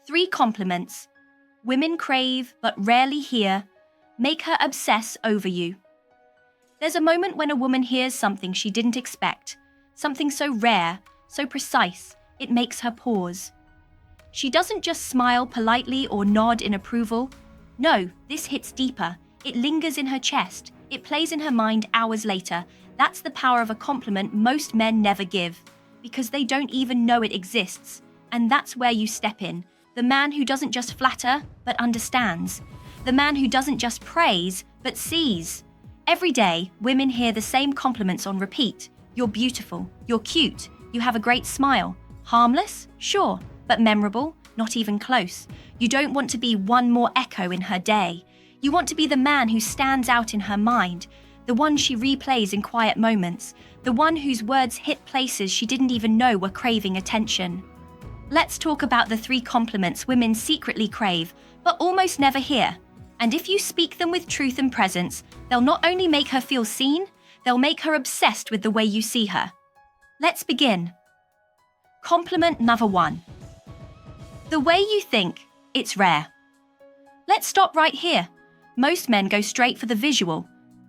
3 compliments women crave but rarely hear, make her obsess over you. There's a moment when a woman hears something she didn't expect, something so rare, so precise, it makes her pause. She doesn't just smile politely or nod in approval. No, this hits deeper. It lingers in her chest. It plays in her mind hours later. That's the power of a compliment most men never give, because they don't even know it exists. And that's where you step in. The man who doesn't just flatter, but understands. The man who doesn't just praise, but sees. Every day, women hear the same compliments on repeat. You're beautiful. You're cute. You have a great smile. Harmless? Sure. But memorable? Not even close. You don't want to be one more echo in her day. You want to be the man who stands out in her mind, the one she replays in quiet moments, the one whose words hit places she didn't even know were craving attention. Let's talk about the 3 compliments women secretly crave, but almost never hear. And if you speak them with truth and presence, they'll not only make her feel seen, they'll make her obsessed with the way you see her. Let's begin. Compliment number 1. The way you think, it's rare. Let's stop right here. Most men go straight for the visual.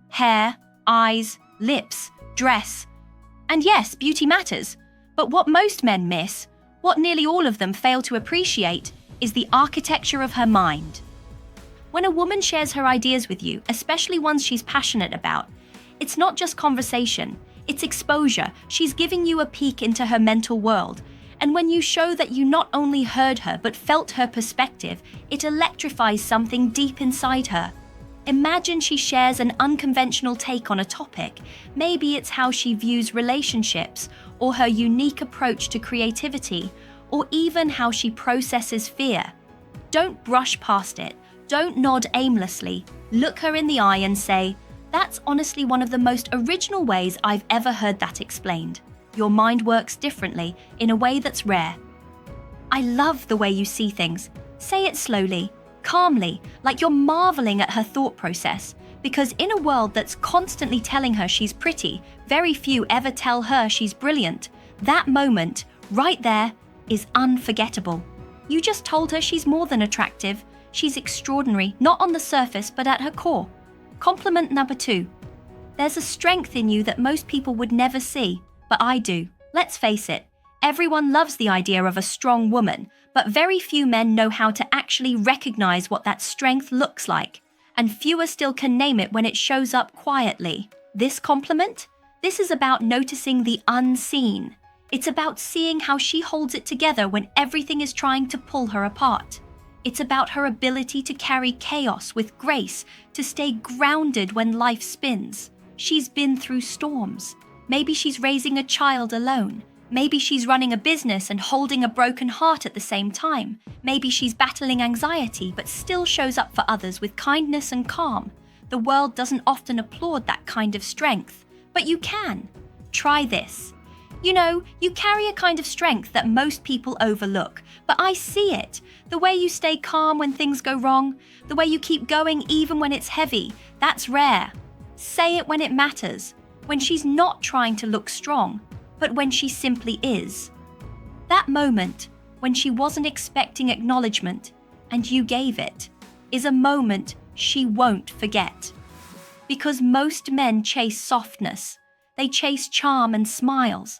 Hair, eyes, lips, dress. And yes, beauty matters. But what most men miss, what nearly all of them fail to appreciate, is the architecture of her mind. When a woman shares her ideas with you, especially ones she's passionate about, it's not just conversation, it's exposure. She's giving you a peek into her mental world. And when you show that you not only heard her but felt her perspective, it electrifies something deep inside her. Imagine she shares an unconventional take on a topic. Maybe it's how she views relationships, or her unique approach to creativity, or even how she processes fear. Don't brush past it. Don't nod aimlessly. Look her in the eye and say, "That's honestly one of the most original ways I've ever heard that explained. Your mind works differently, in a way that's rare." I love the way you see things. Say it slowly, calmly, like you're marveling at her thought process. Because in a world that's constantly telling her she's pretty, very few ever tell her she's brilliant. That moment, right there, is unforgettable. You just told her she's more than attractive. She's extraordinary, not on the surface, but at her core. Compliment number 2. There's a strength in you that most people would never see, but I do. Let's face it, everyone loves the idea of a strong woman, but very few men know how to actually recognize what that strength looks like. And fewer still can name it when it shows up quietly. This compliment? This is about noticing the unseen. It's about seeing how she holds it together when everything is trying to pull her apart. It's about her ability to carry chaos with grace, to stay grounded when life spins. She's been through storms. Maybe she's raising a child alone. Maybe she's running a business and holding a broken heart at the same time. Maybe she's battling anxiety but still shows up for others with kindness and calm. The world doesn't often applaud that kind of strength, but you can. Try this. You know, you carry a kind of strength that most people overlook, but I see it. The way you stay calm when things go wrong, the way you keep going even when it's heavy, that's rare. Say it when it matters, when she's not trying to look strong, but when she simply is. That moment, when she wasn't expecting acknowledgement, and you gave it, is a moment she won't forget. Because most men chase softness, they chase charm and smiles.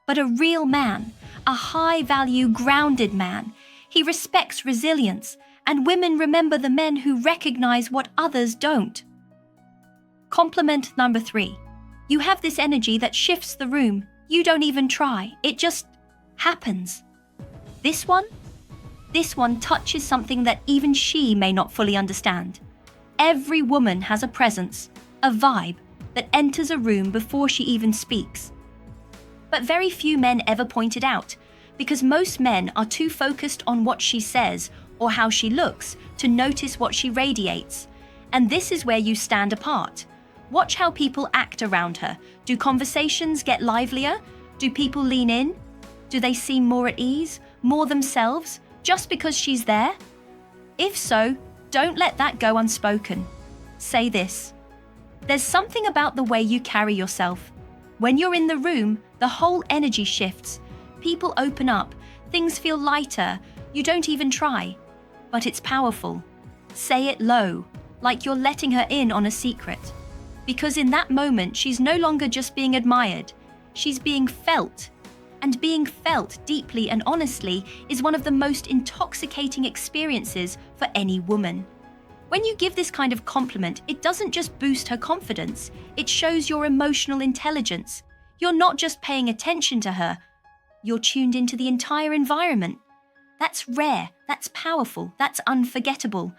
But a real man, a high-value, grounded man, he respects resilience, and women remember the men who recognize what others don't. Compliment number 3. You have this energy that shifts the room. You don't even try. It just happens. This one touches something that even she may not fully understand. Every woman has a presence, a vibe, that enters a room before she even speaks. But very few men ever point it out, because most men are too focused on what she says or how she looks to notice what she radiates. And this is where you stand apart. Watch how people act around her. Do conversations get livelier? Do people lean in? Do they seem more at ease, more themselves, just because she's there? If so, don't let that go unspoken. Say this. There's something about the way you carry yourself. When you're in the room, the whole energy shifts. People open up, things feel lighter, You don't even try. But it's powerful. Say it low, like you're letting her in on a secret. Because in that moment, she's no longer just being admired. She's being felt. And being felt deeply and honestly is one of the most intoxicating experiences for any woman. When you give this kind of compliment, it doesn't just boost her confidence, it shows your emotional intelligence. You're not just paying attention to her, you're tuned into the entire environment. That's rare, that's powerful, that's unforgettable.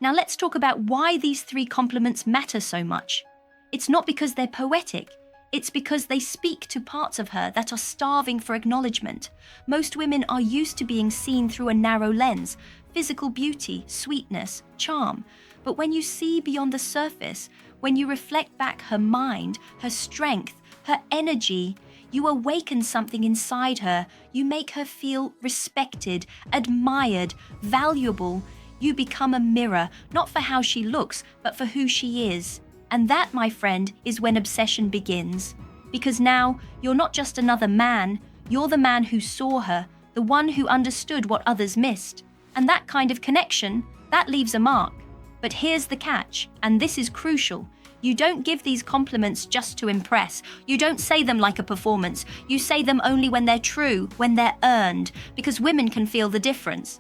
Now let's talk about why these 3 compliments matter so much. It's not because they're poetic, it's because they speak to parts of her that are starving for acknowledgement. Most women are used to being seen through a narrow lens, physical beauty, sweetness, charm. But when you see beyond the surface, when you reflect back her mind, her strength, her energy, you awaken something inside her. You make her feel respected, admired, valuable. You become a mirror, not for how she looks, but for who she is. And that, my friend, is when obsession begins. Because now, you're not just another man, you're the man who saw her, the one who understood what others missed. And that kind of connection, that leaves a mark. But here's the catch, and this is crucial. You don't give these compliments just to impress. You don't say them like a performance. You say them only when they're true, when they're earned, because women can feel the difference.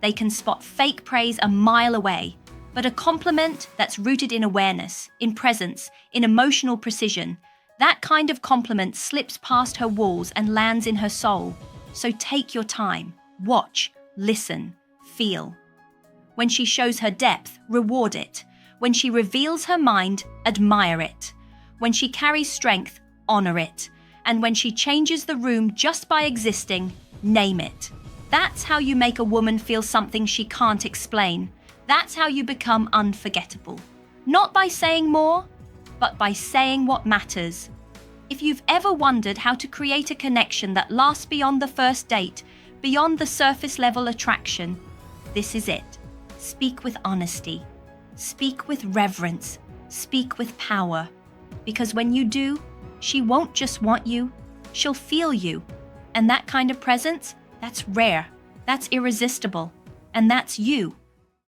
They can spot fake praise a mile away. But a compliment that's rooted in awareness, in presence, in emotional precision, that kind of compliment slips past her walls and lands in her soul. So take your time, watch, listen, feel. When she shows her depth, reward it. When she reveals her mind, admire it. When she carries strength, honor it. And when she changes the room just by existing, name it. That's how you make a woman feel something she can't explain. That's how you become unforgettable. Not by saying more, but by saying what matters. If you've ever wondered how to create a connection that lasts beyond the first date, beyond the surface level attraction, this is it. Speak with honesty. Speak with reverence. Speak with power. Because when you do, she won't just want you, she'll feel you. And that kind of presence, that's rare, that's irresistible, and that's you.